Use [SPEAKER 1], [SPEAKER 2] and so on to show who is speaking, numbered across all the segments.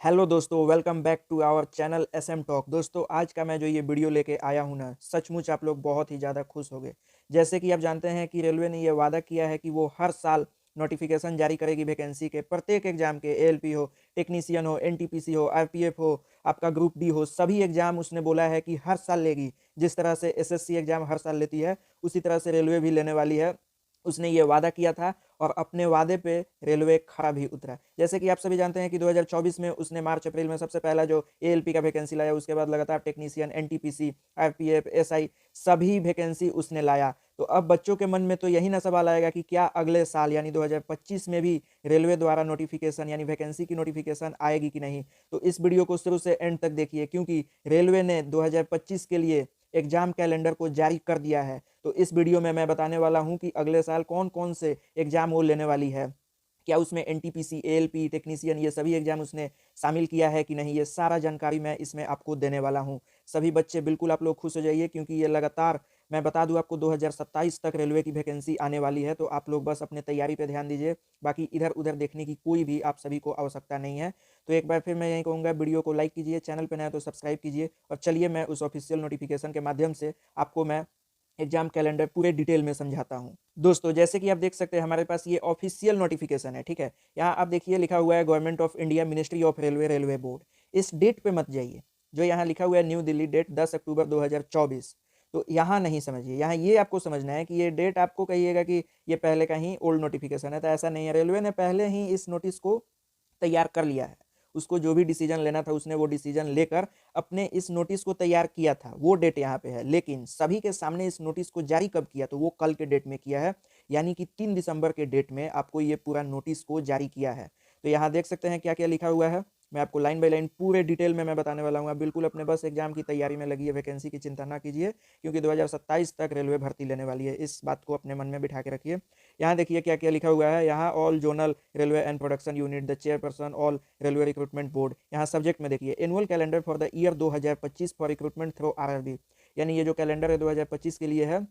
[SPEAKER 1] Hello दोस्तों, welcome back to our channel SM talk. दोस्तों, आज का मैं जो ये वीडियो लेके आया हूँ ना, सचमुच आप लोग बहुत ही ज़्यादा खुश होंगे। जैसे कि आप जानते हैं कि रेलवे ने ये वादा किया है कि वो हर साल नोटिफिकेशन जारी करेगी वैकेंसी के, प्रत्येक एग्जाम के, एएलपी हो, टेक्नीशियन हो, एनटीपीसी हो, आरपीएफ हो, आपका ग्रुप डी हो, सभी एग्जाम उसने बोला है कि हर साल लेगी। जिस तरह से एसएससी एग्जाम हर साल लेती है, उसी तरह से रेलवे भी लेने वाली है। उसने ये वादा किया था और अपने वादे पे रेलवे खरा भी उतरा। जैसे कि आप सभी जानते हैं कि 2024 में उसने मार्च अप्रैल में सबसे पहला जो एएलपी का वैकेंसी लाया, उसके बाद लगातार टेक्नीशियन, एनटीपीसी, आरपीएफ, एसआई सभी वैकेंसी उसने लाया। तो अब बच्चों के मन में तो यही ना सवाल आएगा कि क्या अगले साल यानी 2025 में भी रेलवे द्वारा नोटिफिकेशन यानी वैकेंसी की नोटिफिकेशन आएगी कि नहीं। तो इस वीडियो को शुरू से एंड तक देखिए, क्योंकि रेलवे ने 2025 के लिए एग्जाम कैलेंडर को जारी कर दिया है। तो इस वीडियो में मैं बताने वाला हूं कि अगले साल कौन कौन से एग्जाम वो लेने वाली है, क्या उसमें एनटीपीसी, एएलपी, टेक्नीशियन ये सभी एग्जाम उसने शामिल किया है कि नहीं। ये सारा जानकारी मैं इसमें आपको देने वाला हूं। सभी बच्चे बिल्कुल आप लोग खुश हो जाइए, क्योंकि ये लगातार मैं बता दूं आपको 2027 तक रेलवे की वैकेंसी आने वाली है। तो आप लोग बस अपने तैयारी पे ध्यान दीजिए, बाकी इधर उधर देखने की कोई भी आप सभी को आवश्यकता नहीं है। तो एक बार फिर मैं यही कहूँगा, वीडियो को लाइक कीजिए, चैनल पर नया तो सब्सक्राइब कीजिए। और चलिए मैं उस ऑफिशियल नोटिफिकेशन के माध्यम से आपको मैं एग्जाम कैलेंडर पूरे डिटेल में समझाता हूँ। दोस्तों, जैसे कि आप देख सकते हैं हमारे पास ये ऑफिशियल नोटिफिकेशन है, ठीक है। यहाँ आप देखिए लिखा हुआ है government of India, ministry of railway, railway board. इस डेट पे मत जाइए, जो यहाँ लिखा हुआ है न्यू दिल्ली डेट 10 अक्टूबर 2024। तो यहाँ नहीं समझिए, यहाँ ये आपको समझना है कि ये डेट आपको कहिएगा कि ये पहले का ही ओल्ड नोटिफिकेशन है। तो ऐसा नहीं है, रेलवे ने पहले ही इस नोटिस को तैयार कर लिया है। उसको जो भी डिसीजन लेना था उसने वो डिसीजन लेकर अपने इस नोटिस को तैयार किया था। वो डेट यहाँ पे है, लेकिन सभी के सामने इस नोटिस को जारी कब किया, तो वो कल के डेट में किया है। यानी कि 3 दिसंबर के डेट में आपको ये पूरा नोटिस को जारी किया है। तो यहाँ देख सकते हैं क्या क्या लिखा हुआ है। मैं आपको लाइन बाय लाइन पूरे डिटेल में मैं बताने वाला हूँ। आप बिल्कुल अपने बस एग्जाम की तैयारी में लगी है, वैकेंसी की चिंता ना कीजिए, क्योंकि 2027 तक रेलवे भर्ती लेने वाली है। इस बात को अपने मन में बिठा के रखिए। यहाँ देखिए क्या क्या लिखा हुआ है। यहाँ all zonal railway and production unit, the chairperson all railway recruitment board. यहाँ सब्जेक्ट में देखिए annual calendar for the year 2025 for recruitment through RRB. यानी ये जो कैलेंडर है 2025 के लिए है,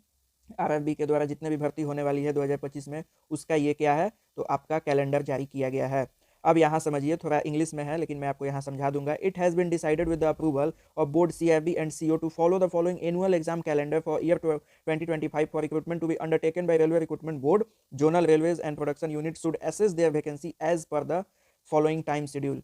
[SPEAKER 1] आरआरबी के द्वारा जितने भी भर्ती होने वाली है 2025 में, उसका ये क्या है, तो आपका कैलेंडर जारी किया गया है। अब यहाँ समझिए, थोड़ा इंग्लिश में है लेकिन मैं आपको यहाँ समझा दूंगा। It has been decided with the approval of board CRB and CEO to follow the following annual exam calendar for year 2025 for recruitment to be undertaken by railway recruitment board. Zonal railways and production unit should assess their vacancy as per the following time schedule.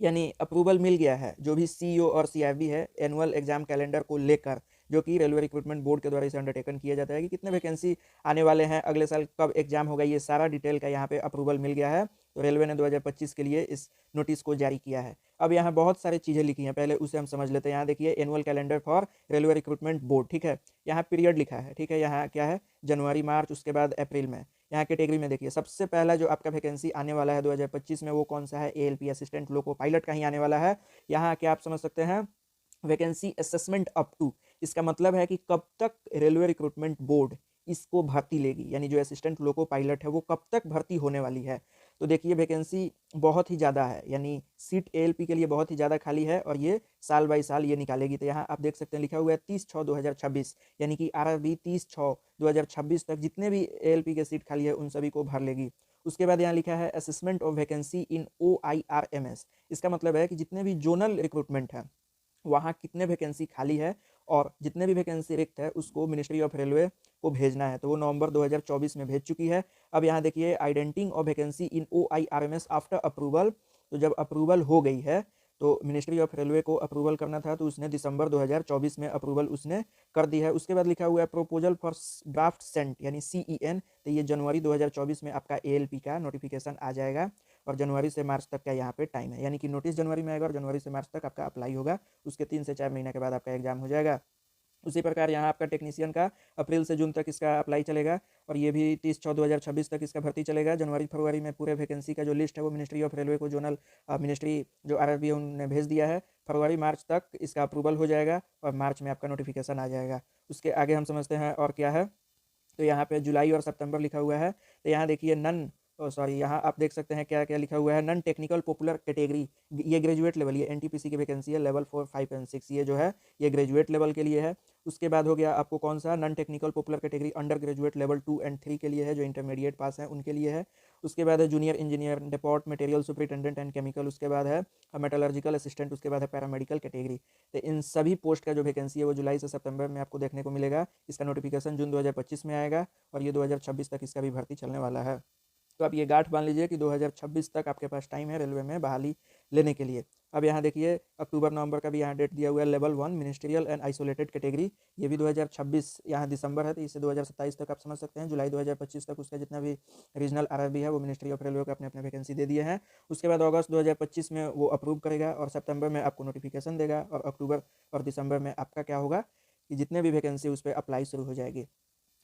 [SPEAKER 1] यानी approval मिल गया है जो भी CEO और CRB है annual exam calendar को लेकर, जो कि रेलवे रिक्रूटमेंट बोर्ड के द्वारा इसे अंडरटेकन किया जाता है कि कितने वैकेंसी आने वाले हैं, अगले साल कब एग्जाम होगा, ये सारा डिटेल का यहाँ पे अप्रूवल मिल गया है। तो रेलवे ने 2025 के लिए इस नोटिस को जारी किया है। अब यहाँ बहुत सारी चीज़ें लिखी हैं, पहले उसे हम समझ लेते हैं। यहाँ देखिए annual calendar for railway recruitment board, ठीक है। यहाँ पीरियड लिखा है, ठीक है। यहाँ क्या है, जनवरी, मार्च, उसके बाद अप्रैल में। यहाँ कैटेगरी में देखिए सबसे पहला जो आपका वैकेंसी आने वाला है 2025 में, वो कौन सा है, एएलपी असिस्टेंट लोको पायलट का ही आने वाला है। यहाँ क्या आप समझ सकते हैं, वैकेंसी असेसमेंट अप टू। इसका मतलब है कि कब तक रेलवे रिक्रूटमेंट बोर्ड इसको भर्ती लेगी, यानी जो असिस्टेंट लोको पायलट है वो कब तक भर्ती होने वाली है। तो देखिए वैकेंसी बहुत ही ज़्यादा है, यानी सीट एएलपी के लिए बहुत ही ज़्यादा खाली है, और ये साल बाई साल ये निकालेगी। तो यहाँ आप देख सकते हैं लिखा हुआ है 30/6/2026, यानी कि आरआरबी 30/6/2026 तक जितने भी एएलपी के सीट खाली है उन सभी को भर लेगी। उसके बाद यहाँ लिखा है assessment of vacancy in OIRMS। इसका मतलब है कि जितने भी जोनल रिक्रूटमेंट है वहाँ कितने वैकेंसी खाली है, और जितने भी वैकेंसी रिक्त है उसको मिनिस्ट्री ऑफ रेलवे को भेजना है। तो वो नवंबर 2024 में भेज चुकी है। अब यहाँ देखिए indenting of vacancy in OIRMS after approval. तो जब अप्रूवल हो गई है, तो मिनिस्ट्री ऑफ रेलवे को अप्रूवल करना था, तो उसने दिसंबर 2024 में अप्रूवल उसने कर दी है। उसके बाद लिखा हुआ है प्रोपोजल फॉर ड्राफ्ट सेंट, यानी CEN। तो ये जनवरी 2024 में आपका एएलपी का नोटिफिकेशन आ जाएगा, और जनवरी से मार्च तक का यहाँ पे टाइम है, यानी कि नोटिस जनवरी में आएगा और जनवरी से मार्च तक आपका अप्लाई होगा। उसके 3 से 4 महीने के बाद आपका एग्जाम हो जाएगा। उसी प्रकार यहाँ आपका टेक्नीशियन का अप्रैल से जून तक इसका अप्लाई चलेगा, और ये भी 30/6/2026 तक इसका भर्ती चलेगा। जनवरी फरवरी में पूरे वैकेंसी का जो लिस्ट है वो मिनिस्ट्री ऑफ रेलवे को जोनल मिनिस्ट्री जो आरआरबी है उन्होंने भेज दिया है। फरवरी मार्च तक इसका अप्रूवल हो जाएगा, और मार्च में आपका नोटिफिकेशन आ जाएगा। उसके आगे हम समझते हैं और क्या है। तो यहाँ पे जुलाई और सितंबर लिखा हुआ है। तो यहाँ देखिए नन सॉरी, यहाँ आप देख सकते हैं क्या क्या लिखा हुआ है। नॉन टेक्निकल पॉपुलर कैटेगरी, ये ग्रेजुएट लेवल, ये एनटीपीसी की वैकेंसी है लेवल 4, 5 एंड 6, ये जो है ये ग्रेजुएट लेवल के लिए है। उसके बाद हो गया आपको कौन सा, non technical popular category under graduate level 2 and 3 के लिए है, जो इंटरमीडिएट पास है उनके लिए है। उसके बाद है junior engineer, deport material superintendent and chemical, उसके बाद है मेटलर्जिकल असिस्टेंट, उसके बाद है पैरामेडिकल कैटेगरी। तो इन सभी पोस्ट का जो वैकेंसी है वो जुलाई से सितंबर में आपको देखने को मिलेगा। इसका नोटिफिकेशन जून 2025 में आएगा और ये 2026 तक इसका भी भर्ती चलने वाला है। तो आप ये गांठ बांध लीजिए कि 2026 तक आपके पास टाइम है रेलवे में बहाली लेने के लिए। अब यहाँ देखिए अक्टूबर नवंबर का भी यहाँ डेट दिया हुआ है। Level 1 ministerial and isolated category, ये भी 2026, यहाँ दिसंबर है तो इसे 2027 तक आप समझ सकते हैं। जुलाई 2025 तक उसका जितना भी रीजनल आरआरबी है वो मिनिस्ट्री ऑफ रेलवे को अपने अपने वैकेंसी दे दिए हैं। उसके बाद अगस्त 2025 में वो अप्रूव करेगा और सितंबर में आपको नोटिफिकेशन देगा, और अक्टूबर और दिसंबर में आपका क्या होगा कि जितने भी वैकेंसी उस पर अप्लाई शुरू हो जाएगी।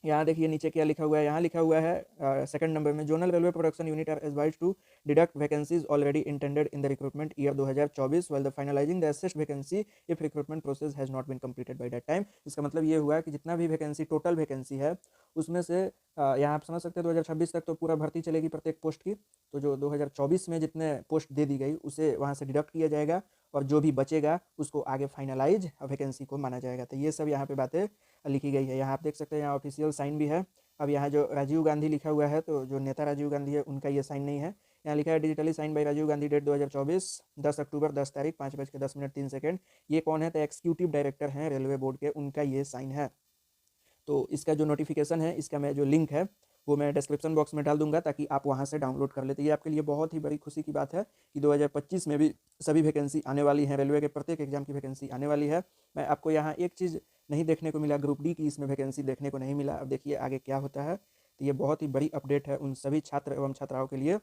[SPEAKER 1] यहाँ देखिए नीचे क्या लिखा हुआ है, यहाँ लिखा हुआ है सेकंड नंबर में, zonal railway production unit are advised to deduct vacancies already intended in the recruitment year 2024 while the finalising the assessed vacancy if recruitment process has not been completed by that time. इसका मतलब ये हुआ कि जितना भी vacancy total vacancy है उसमें से यहाँ आप समझ सकते हैं 2026 तक तो पूरा भर्ती चलेगी प्रत्येक पोस्ट की, तो जो 2024 में जितने पोस्ट दे दी गई उसे वहाँ से डिडक्ट किया जाएगा और जो भी बचेगा उसको आगे फाइनलाइज वैकेंसी को माना जाएगा। तो ये सब यहाँ पे बातें लिखी गई है। यहाँ आप देख सकते हैं यहाँ ऑफिशियल साइन भी है। अब यहाँ जो राजीव गांधी लिखा हुआ है, तो जो नेता राजीव गांधी है उनका ये साइन नहीं है। यहाँ लिखा है digitally sign by Rajiv Gandhi, date 2024, 10 October 10 तारीख 5:10 ये कौन है, तो एक्सिक्यूटिव डायरेक्टर हैं रेलवे बोर्ड के, उनका ये साइन है। तो इसका जो नोटिफिकेशन है इसका मैं जो लिंक है वो मैं डिस्क्रिप्शन बॉक्स में डाल दूंगा ताकि आप वहां से डाउनलोड कर लेते। ये आपके लिए बहुत ही बड़ी खुशी की बात है कि 2025 में भी सभी वैकेंसी आने वाली है, रेलवे के प्रत्येक एग्जाम की वैकेंसी आने वाली है। मैं आपको यहाँ एक चीज़ नहीं देखने को मिला, ग्रुप डी की इसमें वैकेंसी देखने को नहीं मिला। अब देखिए आगे क्या होता है। तो ये बहुत ही बड़ी अपडेट है उन सभी छात्र एवं छात्राओं के लिए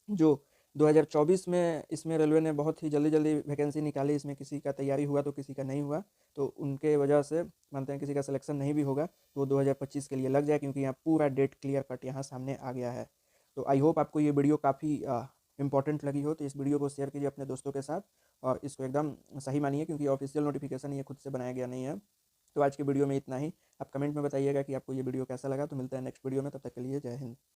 [SPEAKER 1] जो 2024 में इसमें रेलवे ने बहुत ही जल्दी जल्दी वैकेंसी निकाली। इसमें किसी का तैयारी हुआ तो किसी का नहीं हुआ, तो उनके वजह से मानते हैं किसी का सिलेक्शन नहीं भी होगा तो 2025 के लिए लग जाए, क्योंकि यहाँ पूरा डेट क्लियर कट यहाँ सामने आ गया है। तो आई होप आपको ये वीडियो काफ़ी इंपॉर्टेंट लगी हो, तो इस वीडियो को शेयर कीजिए अपने दोस्तों के साथ और इसको एकदम सही मानिए, क्योंकि ऑफिशियल नोटिफिकेशन ये खुद से बनाया गया नहीं है। तो आज की वीडियो में इतना ही। आप कमेंट में बताइएगा कि आपको ये वीडियो कैसा लगा। तो मिलता है नेक्स्ट वीडियो में, तब तक के लिए जय हिंद।